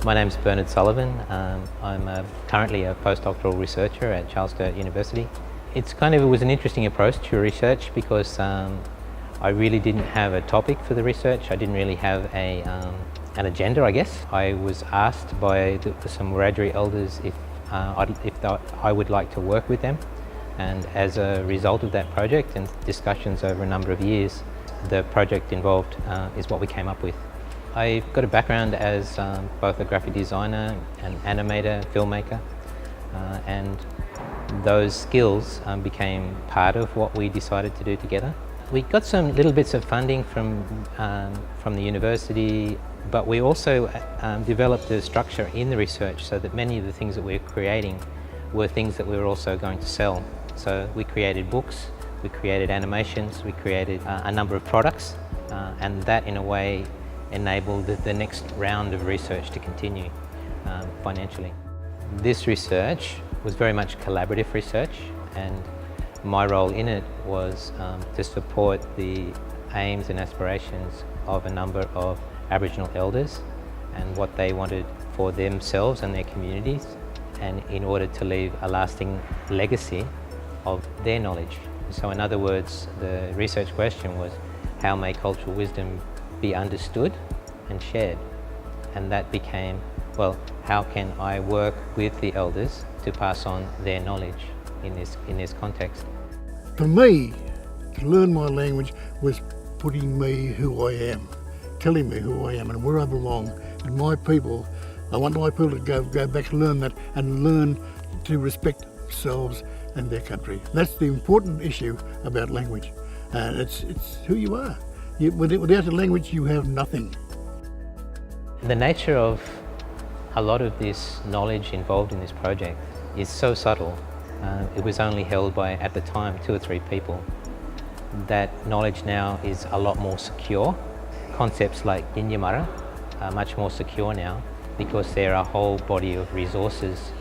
My name's Bernard Sullivan. I'm currently a postdoctoral researcher at Charles Sturt University. It was an interesting approach to research because I really didn't have a topic for the research. I didn't really have an agenda, I guess. I was asked by some Wiradjuri elders if I would like to work with them, and as a result of that project and discussions over a number of years, the project involved is what we came up with. I've got a background as both a graphic designer, an animator, filmmaker, and those skills became part of what we decided to do together. We got some little bits of funding from the university, but we also developed a structure in the research so that many of the things that we're creating were things that we were also going to sell. So we created books, we created animations, we created a number of products, and that in a way enabled the next round of research to continue financially. This research was very much collaborative research, and my role in it was to support the aims and aspirations of a number of Aboriginal elders and what they wanted for themselves and their communities, and in order to leave a lasting legacy of their knowledge. So in other words, the research question was, how may cultural wisdom be understood and shared? And that became, well, how can I work with the elders to pass on their knowledge in this context? For me, to learn my language was putting me who I am, telling me who I am and where I belong, and my people. I want my people to go back and learn that, and learn to respect themselves and their country. That's the important issue about language, and it's who you are. Without a language, you have nothing. The nature of a lot of this knowledge involved in this project is so subtle. It was only held by, at the time, 2 or 3 people. That knowledge now is a lot more secure. Concepts like Yinyamara are much more secure now because there are a whole body of resources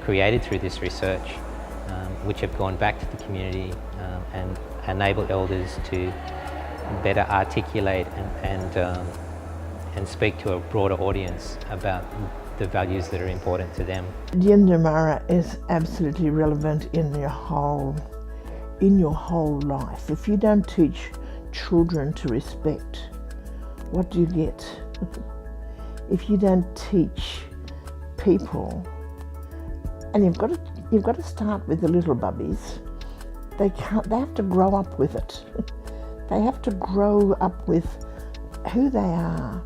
created through this research which have gone back to the community and enable elders to better articulate and speak to a broader audience about the values that are important to them. Yinyamara is absolutely relevant in your whole life. If you don't teach children to respect, what do you get? If you don't teach people, and you've got to start with the little bubbies. They have to grow up with it. They have to grow up with who they are.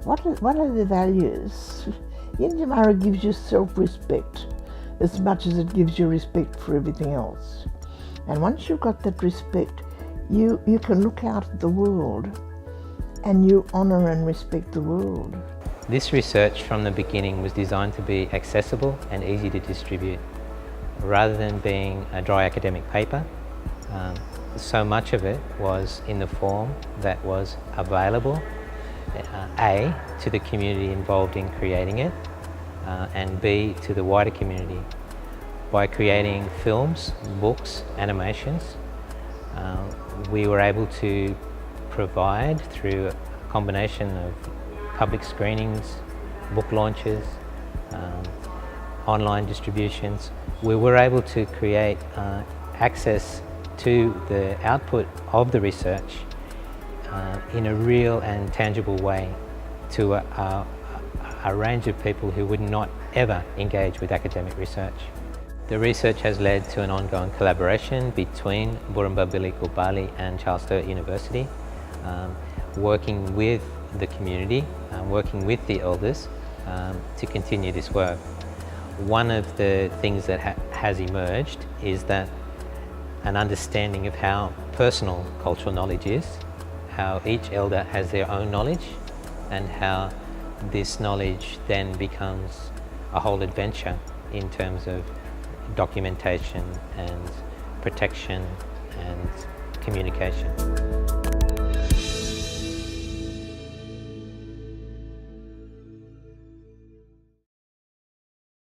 What are their values? Yinyamara gives you self-respect as much as it gives you respect for everything else. And once you've got that respect, you can look out at the world and you honour and respect the world. This research from the beginning was designed to be accessible and easy to distribute. Rather than being a dry academic paper, so much of it was in the form that was available, A, to the community involved in creating it, and B, to the wider community. By creating films, books, animations, we were able to provide, through a combination of public screenings, book launches, online distributions, we were able to create access to the output of the research in a real and tangible way to a range of people who would not ever engage with academic research. The research has led to an ongoing collaboration between Burumba Biliko Bali and Charles Sturt University, working with the community, working with the elders to continue this work. One of the things that has emerged is that an understanding of how personal cultural knowledge is, how each elder has their own knowledge, and how this knowledge then becomes a whole adventure in terms of documentation and protection and communication.